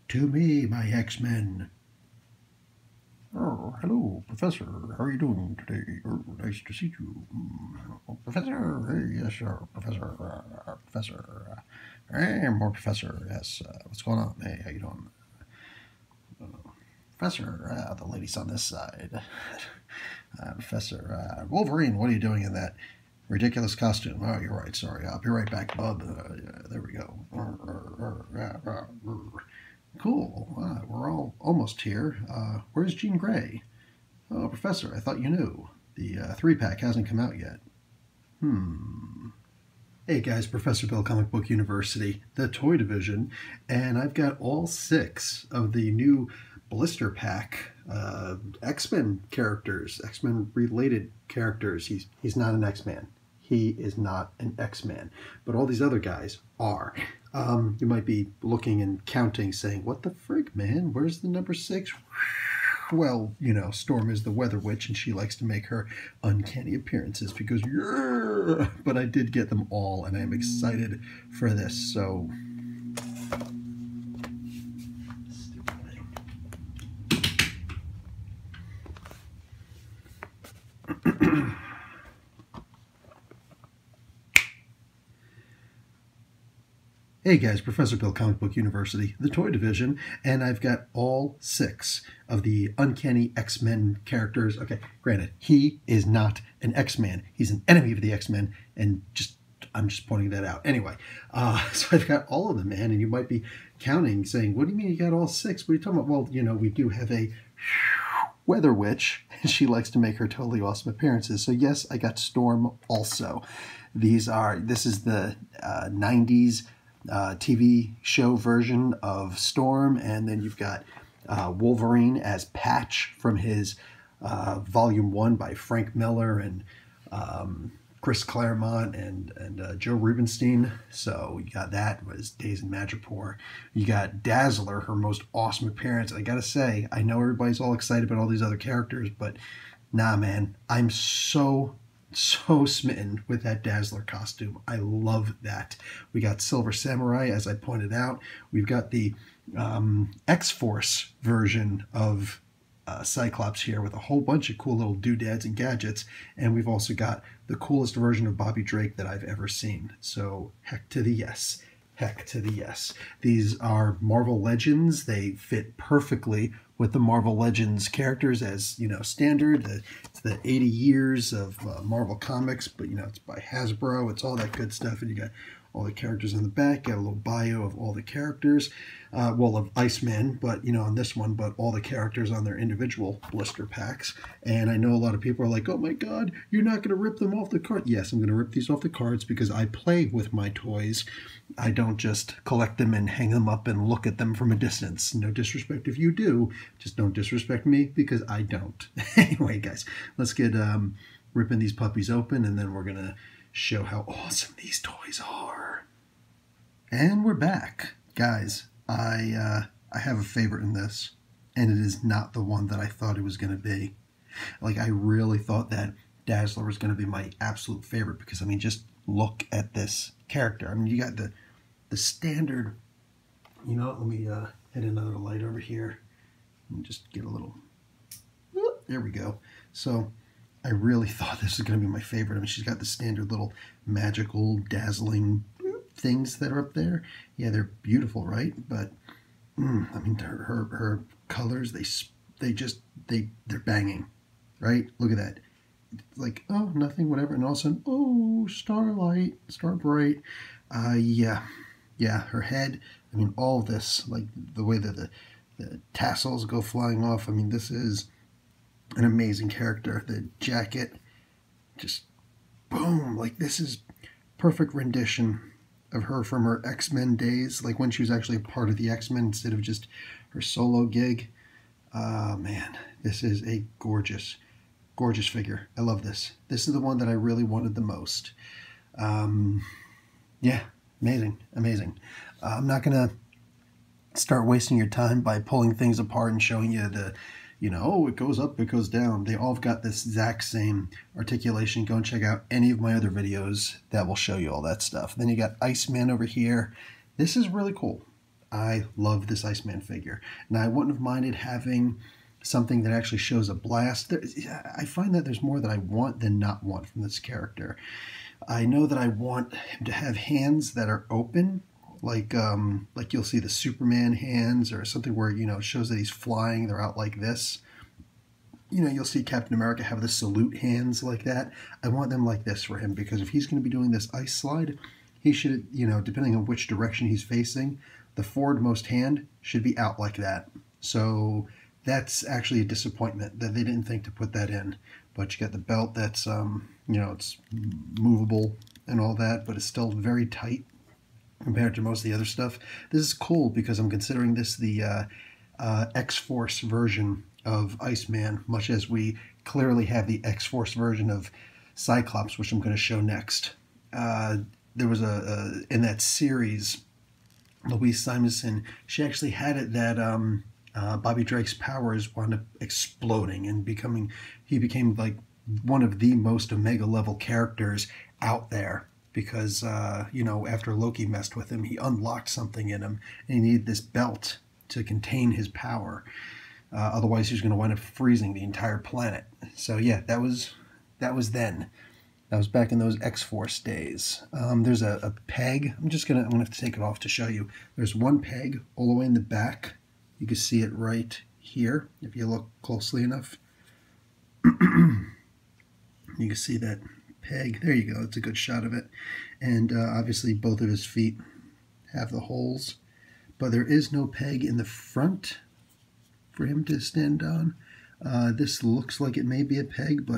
To me, my X-Men. Oh, hello, Professor. How are you doing today? Oh, nice to see you. Oh, Professor. Hey, yes, sir, Professor. Professor. Hey, more Professor. Yes. What's going on? Hey, how you doing? Professor. The lady's on this side. Professor. Wolverine, what are you doing in that ridiculous costume? Oh, you're right. Sorry. I'll be right back, bub. Yeah, there we go. Cool. We're all almost here. Where's Jean Grey? Oh, Professor, I thought you knew. The 3-pack hasn't come out yet. Hey guys, Professor Bill, Comic Book University, the toy division, and I've got all 6 of the new blister pack X-Men characters, X-Men related characters. He's not an X-Man. He is not an X-Man, but all these other guys are. You might be looking and counting, saying, what the frig, man? Where's the number 6? Well, you know, Storm is the Weather Witch, and she likes to make her uncanny appearances because, yeah! But I did get them all, and I am excited for this, so... Hey guys, Professor Bill, Comic Book University, the toy division, and I've got all 6 of the Uncanny X-Men characters. Okay, granted, he is not an X-Man. He's an enemy of the X-Men, and I'm just pointing that out. Anyway, so I've got all of them, man, and you might be counting, saying, what do you mean you got all 6? What are you talking about? Well, you know, we do have a Weather Witch, and she likes to make her totally awesome appearances. So yes, I got Storm also. This is the 90s TV show version of Storm, and then you've got Wolverine as Patch from his Volume 1 by Frank Miller and Chris Claremont and Joe Rubenstein. So you got that was Days in Madripoor. You got Dazzler, her most awesome appearance. I gotta say, I know everybody's all excited about all these other characters, but nah, man, I'm so smitten with that Dazzler costume. I love that. We got Silver Samurai, as I pointed out. We've got the X-Force version of Cyclops here with a whole bunch of cool little doodads and gadgets. And we've also got the coolest version of Bobby Drake that I've ever seen. So heck to the yes. Heck to the yes. These are Marvel Legends. They fit perfectly with the Marvel Legends characters as, you know, standard. It's the 80 years of Marvel Comics, but, you know, it's by Hasbro. It's all that good stuff. And you got all the characters in the back. Got a little bio of all the characters. Well, of Iceman, but, you know, on this one, but all the characters on their individual blister packs. And I know a lot of people are like, oh my God, you're not going to rip them off the card. Yes, I'm going to rip these off the cards because I play with my toys. I don't just collect them and hang them up and look at them from a distance. No disrespect if you do. Just don't disrespect me because I don't. Anyway, guys, let's get ripping these puppies open, and then we're going to show how awesome these toys are. And we're back. Guys, I have a favorite in this, and it is not the one that I thought it was going to be. Like, I really thought that Dazzler was going to be my absolute favorite because, I mean, just look at this character. I mean, you got the standard, you know, let me hit another light over here and just get a little, there we go. So I really thought this was going to be my favorite. I mean, she's got the standard little magical, dazzling things that are up there. Yeah, they're beautiful, right? But I mean, her colors, they're banging, right? Look at that. It's like, oh, nothing, whatever, and all of a sudden, oh, starlight, star bright. Yeah, her head. I mean, all of this, like the way that the tassels go flying off. I mean, this is an amazing character. The jacket, just boom, like this is perfect rendition of her from her X-Men days, like when she was actually a part of the X-Men instead of just her solo gig. Man, this is a gorgeous figure. I love this. This is the one that I really wanted the most. Yeah, amazing. I'm not going to start wasting your time by pulling things apart and showing you the, you know, oh, it goes up, it goes down. They all have got this exact same articulation. Go and check out any of my other videos that will show you all that stuff. Then you got Iceman over here. This is really cool. I love this Iceman figure. Now, I wouldn't have minded having something that actually shows a blast. I find that there's more that I want than not want from this character. I know that I want him to have hands that are open, like you'll see the Superman hands or something where, you know, it shows that he's flying. They're out like this. You know, you'll see Captain America have the salute hands like that. I want them like this for him, because if he's going to be doing this ice slide, he should, you know, depending on which direction he's facing, the forwardmost hand should be out like that. So that's actually a disappointment that they didn't think to put that in. But you got the belt that's, you know, it's movable and all that, but it's still very tight compared to most of the other stuff. This is cool because I'm considering this the X-Force version of Iceman, much as we clearly have the X-Force version of Cyclops, which I'm going to show next. There was in that series, Louise Simonson, she actually had it that Bobby Drake's powers wound up exploding and he became like one of the most Omega level characters out there, because you know, after Loki messed with him, he unlocked something in him and he needed this belt to contain his power. Otherwise, he was going to wind up freezing the entire planet. So yeah, that was then. That was back in those X-Force days. There's a peg. I'm gonna have to take it off to show you. There's one peg all the way in the back. You can see it right here if you look closely enough. You can see that peg. There you go. It's a good shot of it. And obviously, both of his feet have the holes, but there is no peg in the front for him to stand on. This looks like it may be a peg,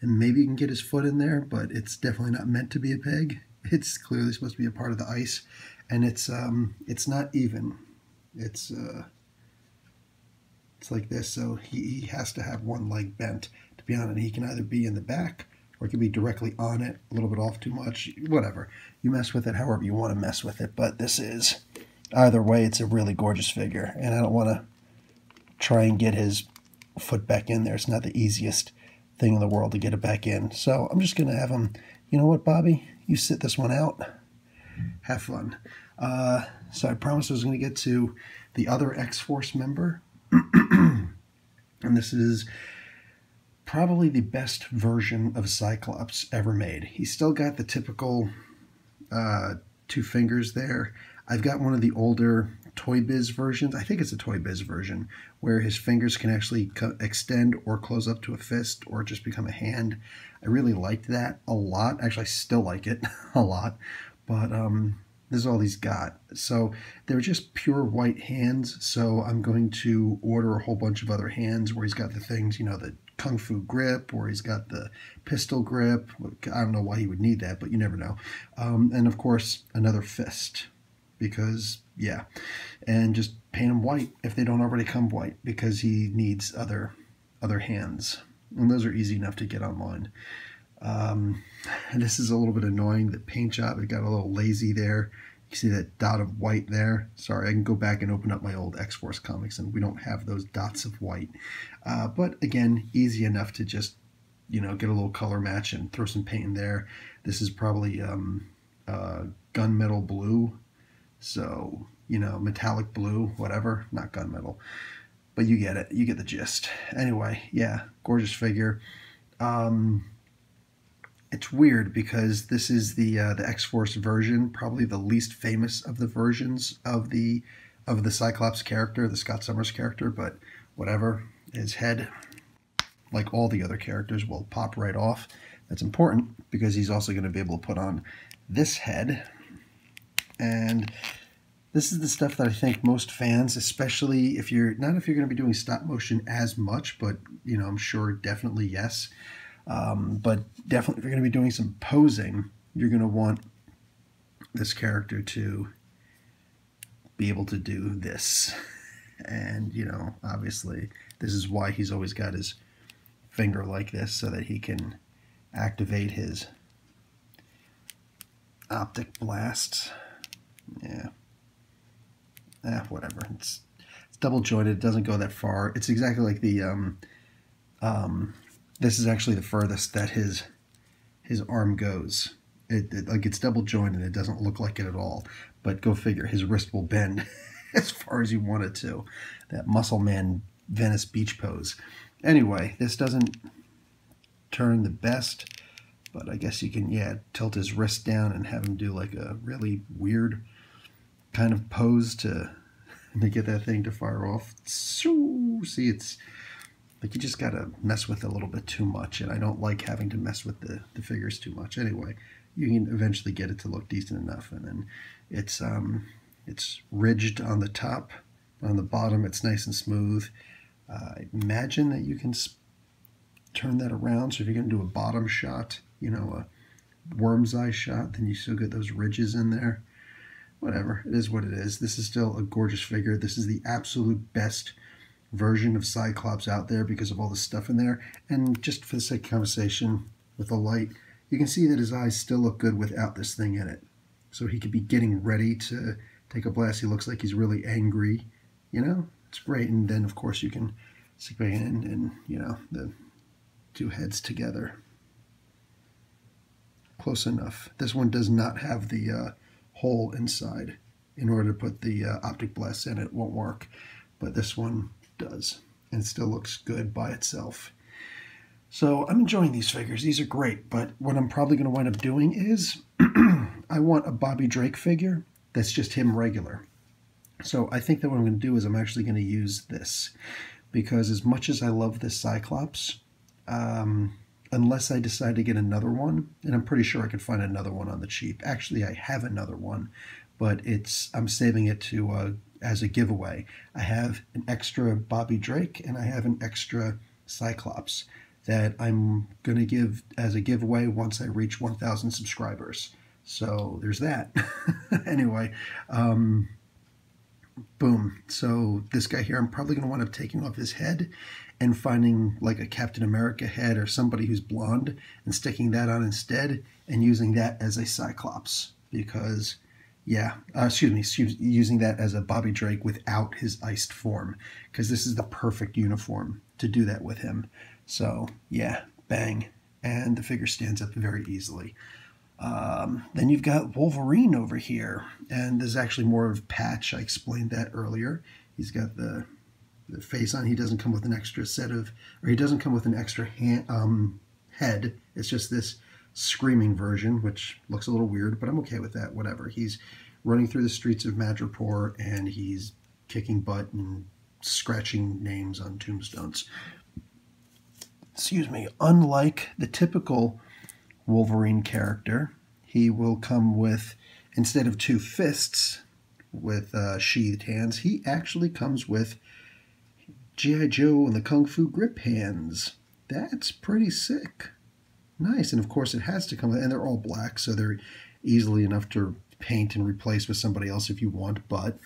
and maybe you can get his foot in there, but it's definitely not meant to be a peg. It's clearly supposed to be a part of the ice, and it's not even. It's like this, so he has to have one leg bent to be on it. He can either be in the back or it can be directly on it, a little bit off too much, whatever. You mess with it however you want to mess with it, but this is, either way, it's a really gorgeous figure, and I don't want to try and get his foot back in there. It's not the easiest thing in the world to get it back in. So I'm just going to have him, you know what, Bobby? You sit this one out. Have fun. So I promised I was going to get to the other X-Force member. And this is probably the best version of Cyclops ever made. He's still got the typical 2 fingers there. I've got one of the older Toy Biz versions. I think it's a Toy Biz version where his fingers can actually extend or close up to a fist or just become a hand. I really liked that a lot. Actually, I still like it a lot. But this is all he's got. So they're just pure white hands. So I'm going to order a whole bunch of other hands where he's got the things, you know, the Kung Fu grip, or he's got the pistol grip. I don't know why he would need that, but you never know. And of course, another fist. Because, yeah, and just paint them white if they don't already come white, because he needs other hands, and those are easy enough to get online. And this is a little bit annoying, the paint job. It got a little lazy there. You see that dot of white there? Sorry, I can go back and open up my old X-Force comics, and we don't have those dots of white. But again, easy enough to just, you know, get a little color match and throw some paint in there. This is probably gunmetal blue. So, you know, metallic blue, whatever, not gunmetal. But you get it. You get the gist. Anyway, yeah, gorgeous figure. It's weird because this is the X-Force version, probably the least famous of the versions of the Cyclops character, the Scott Summers character, but whatever. His head, like all the other characters, will pop right off. That's important because he's also going to be able to put on this head. And this is the stuff that I think most fans, especially if you're going to be doing stop motion as much, but, you know, I'm sure definitely yes. But definitely if you're going to be doing some posing, you're going to want this character to be able to do this. And, you know, obviously this is why he's always got his finger like this, so that he can activate his optic blasts. Yeah. Whatever. It's double jointed. It doesn't go that far. It's exactly like the this is actually the furthest that his arm goes. Like it's double jointed. It doesn't look like it at all. But go figure, his wrist will bend as far as you want it to. That muscle man Venice Beach pose. Anyway, this doesn't turn the best, but I guess you can, yeah, tilt his wrist down and have him do like a really weird kind of pose to get that thing to fire off. See, it's like you just gotta mess with it a little bit too much, and I don't like having to mess with the figures too much. Anyway, you can eventually get it to look decent enough, and then it's ridged on the top. On the bottom, it's nice and smooth. I imagine that you can turn that around, so if you're going to do a bottom shot, you know, a worm's eye shot, then you still get those ridges in there. Whatever, it is what it is. This is still a gorgeous figure. This is the absolute best version of Cyclops out there because of all the stuff in there. And just for the sake of conversation with the light, you can see that his eyes still look good without this thing in it. So he could be getting ready to take a blast. He looks like he's really angry, you know? It's great. And then, of course, you can stick back in and, you know, the two heads together. Close enough. This one does not have the hole inside. In order to put the optic blast in, it won't work. But this one does. And it still looks good by itself. So I'm enjoying these figures. These are great. But what I'm probably going to wind up doing is I want a Bobby Drake figure that's just him regular. So I think that what I'm going to do is I'm actually going to use this. Because as much as I love this Cyclops, unless I decide to get another one, and I'm pretty sure I could find another one on the cheap. Actually, I have another one, but I'm saving it to as a giveaway. I have an extra Bobby Drake, and I have an extra Cyclops that I'm going to give as a giveaway once I reach 1,000 subscribers. So there's that. Anyway, boom. So this guy here, I'm probably going to wind up taking off his head and finding like a Captain America head or somebody who's blonde and sticking that on instead and using that as a Cyclops. Because, yeah, using that as a Bobby Drake without his iced form. Because this is the perfect uniform to do that with him. So, yeah, bang. And the figure stands up very easily. Then you've got Wolverine over here, and there's actually more of Patch. I explained that earlier. He's got the face on. He doesn't come with an extra set of, or he doesn't come with an extra head. It's just this screaming version, which looks a little weird, but I'm okay with that. Whatever. He's running through the streets of Madripoor, and he's kicking butt and scratching names on tombstones. Excuse me. Unlike the typical Wolverine character, he will come with, instead of two fists with sheathed hands, he actually comes with G.I. Joe and the Kung Fu grip hands. That's pretty sick. Nice. And of course it has to come with, and they're all black, so they're easily enough to paint and replace with somebody else if you want, but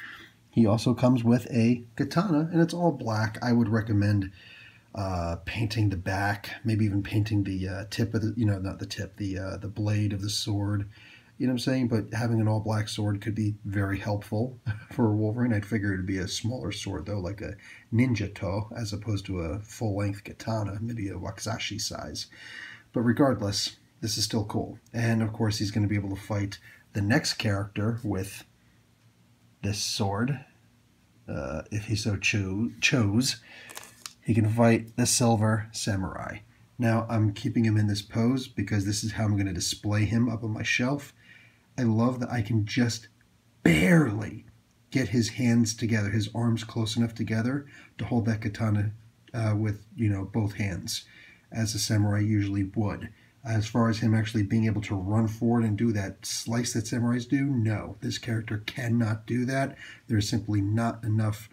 he also comes with a katana, and it's all black. I would recommend painting the back, maybe even painting the tip of the, not the tip, the blade of the sword, you know what I'm saying? But having an all black sword could be very helpful for a Wolverine. I'd figure it'd be a smaller sword though, like a ninja to, as opposed to a full length katana, maybe a wakizashi size. But regardless, this is still cool. And of course he's going to be able to fight the next character with this sword, if he so chose. He can fight the Silver Samurai. Now, I'm keeping him in this pose because this is how I'm going to display him up on my shelf. I love that I can just barely get his hands together, his arms close enough together to hold that katana with, both hands, as a samurai usually would. As far as him actually being able to run forward and do that slice that samurais do, no. This character cannot do that. There's simply not enough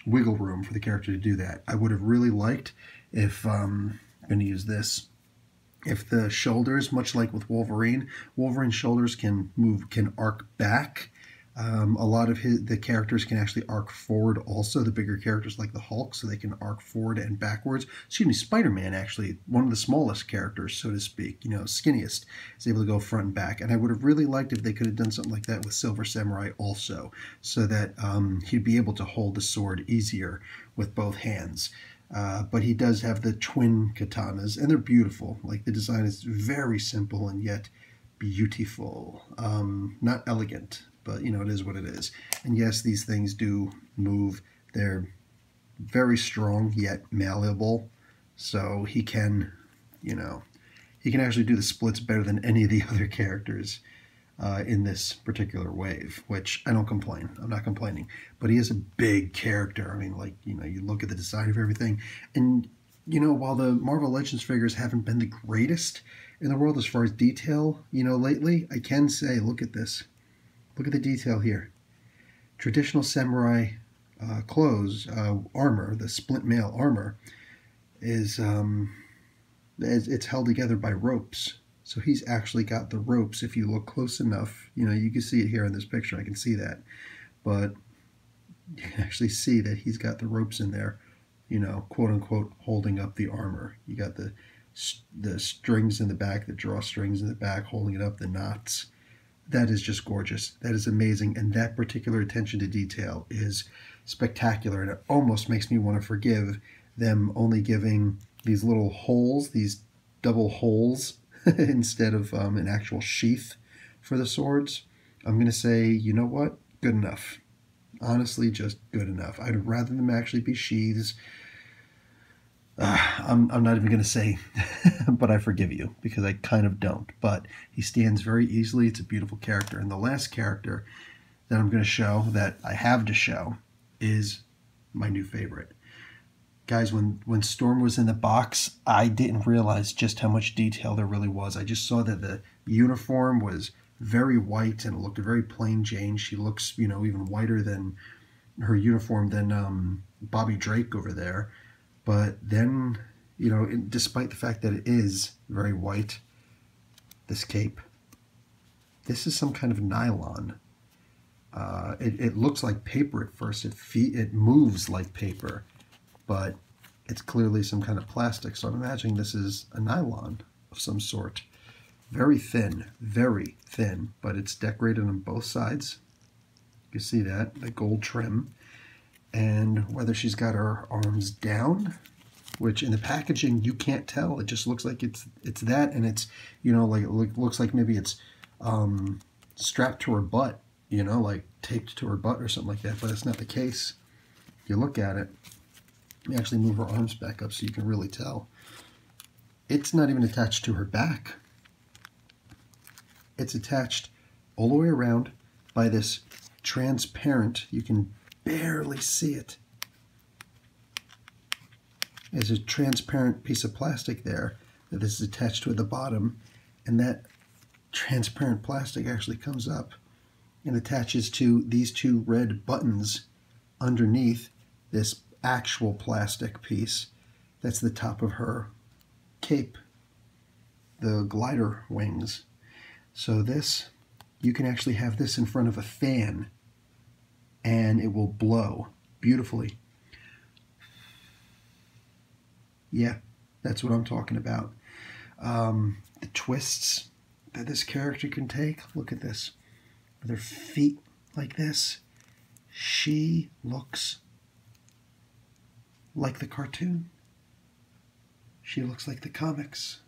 wiggle room for the character to do that. I would have really liked if, I'm going to use this, if the shoulders, much like with Wolverine's shoulders can arc back. A lot of the characters can actually arc forward also, the bigger characters like the Hulk, so they can arc forward and backwards. Excuse me, Spider-Man, actually, one of the smallest characters, so to speak, skinniest, is able to go front and back. And I would have really liked if they could have done something like that with Silver Samurai also, so that he'd be able to hold the sword easier with both hands. But he does have the twin katanas, and they're beautiful. Like, the design is very simple and yet beautiful. Not elegant, but, you know, it is what it is. And yes, these things do move. They're very strong, yet malleable. So he can, you know, he can actually do the splits better than any of the other characters in this particular wave, which I don't complain. I'm not complaining. But he is a big character. I mean, like, you know, you look at the design of everything. And, you know, while the Marvel Legends figures haven't been the greatest in the world as far as detail, you know, lately, I can say, look at this. Look at the detail here. Traditional samurai clothes, armor, the splint mail armor, is it's held together by ropes. So he's actually got the ropes. If you look close enough, you know, you can see it here in this picture. I can see that. But you can actually see that he's got the ropes in there, you know, quote unquote, holding up the armor. You got the strings in the back, the drawstrings in the back, holding it up, the knots. That is just gorgeous. That is amazing. And that particular attention to detail is spectacular. And it almost makes me want to forgive them only giving these little holes, these double holes, instead of an actual sheath for the swords. I'm going to say, you know what? Good enough. Honestly, just good enough. I'd rather them actually be sheaths. I'm not even going to say, but I forgive you, because I kind of don't. But he stands very easily. It's a beautiful character. And the last character that I'm going to show, that I have to show, is my new favorite. Guys, when Storm was in the box, I didn't realize just how much detail there really was. I just saw that the uniform was very white and it looked very plain Jane. She looks, you know, even whiter than her uniform than Bobby Drake over there. But then, you know, despite the fact that it is very white, this cape, this is some kind of nylon. It looks like paper at first. It moves like paper, but it's clearly some kind of plastic. So I'm imagining this is a nylon of some sort. Very thin, but it's decorated on both sides. You can see that, the gold trim. And whether she's got her arms down, which in the packaging you can't tell. It just looks like it's that, and it's, you know, like it looks like maybe it's strapped to her butt, you know, like taped to her butt or something like that. But it's not the case. If you look at it, you actually move her arms back up so you can really tell. It's not even attached to her back. It's attached all the way around by this transparent, you can barely see it. There's a transparent piece of plastic there that is attached to at the bottom, and that transparent plastic actually comes up and attaches to these two red buttons underneath this actual plastic piece. That's the top of her cape, the glider wings. So this, you can actually have this in front of a fan and it will blow beautifully. Yeah, that's what I'm talking about. The twists that this character can take. Look at this. With her feet like this. She looks like the cartoon. She looks like the comics.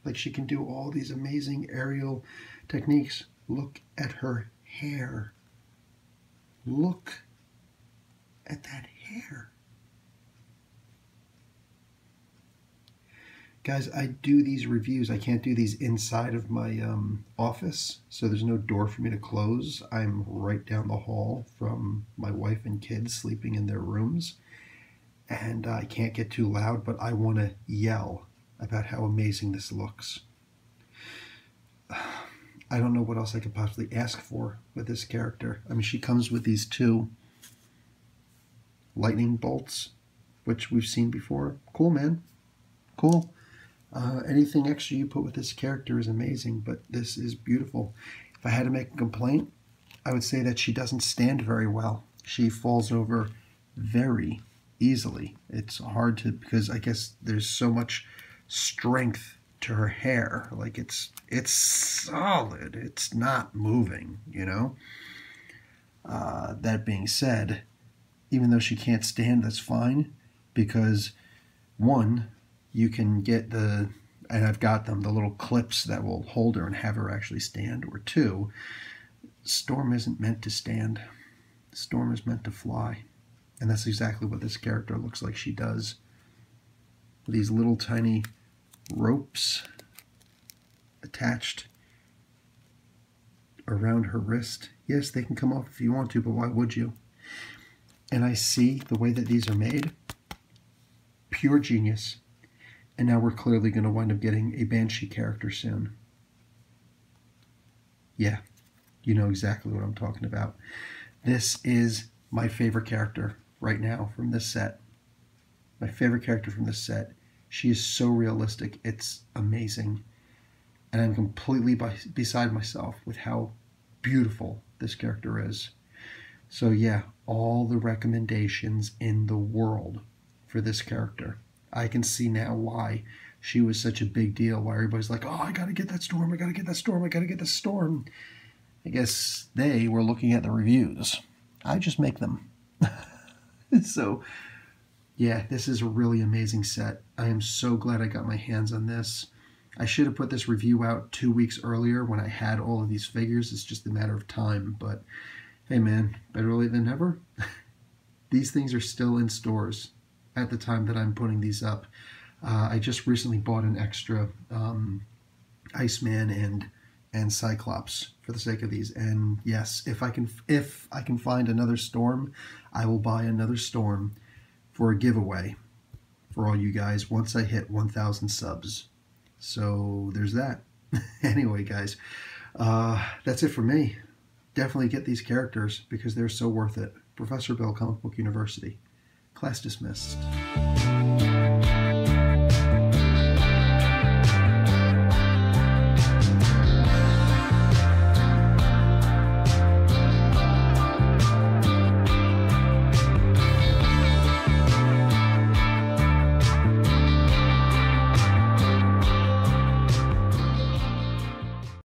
Like she can do all these amazing aerial techniques. Look at her hair. Look at that hair. Guys, I do these reviews. I can't do these inside of my office, so there's no door for me to close. I'm right down the hall from my wife and kids sleeping in their rooms, and I can't get too loud, but I want to yell about how amazing this looks. I don't know what else I could possibly ask for with this character. I mean, she comes with these two lightning bolts, which we've seen before. Cool, man. Cool. Anything extra you put with this character is amazing, but this is beautiful. If I had to make a complaint, I would say that she doesn't stand very well. She falls over very easily. It's hard to, because I guess there's so much strength to her hair. Like it's solid. It's not moving, you know? That being said, even though she can't stand, that's fine, because one, you can get the, and I've got them, the little clips that will hold her and have her actually stand, or two, Storm isn't meant to stand. Storm is meant to fly. And that's exactly what this character looks like she does. These little tiny ropes attached around her wrist. Yes, they can come off if you want to, but why would you? And I see the way that these are made. Pure genius. And now we're clearly going to wind up getting a Banshee character soon. Yeah, you know exactly what I'm talking about. This is my favorite character right now from this set. My favorite character from this set. She is so realistic. It's amazing. And I'm completely beside myself with how beautiful this character is. So yeah, all the recommendations in the world for this character. I can see now why she was such a big deal, why everybody's like, oh, I gotta get that Storm, I gotta get that Storm, I gotta get the Storm. I guess they were looking at the reviews. I just make them. So yeah, this is a really amazing set. I am so glad I got my hands on this. I should have put this review out 2 weeks earlier when I had all of these figures. It's just a matter of time, but hey man, better late than never. These things are still in stores at the time that I'm putting these up. I just recently bought an extra Iceman and Cyclops for the sake of these. And yes, if I can find another Storm, I will buy another Storm for a giveaway for all you guys once I hit 1,000 subs. So there's that. Anyway, guys, that's it for me. Definitely get these characters because they're so worth it. Professor Bill, Comic Book University. Class dismissed.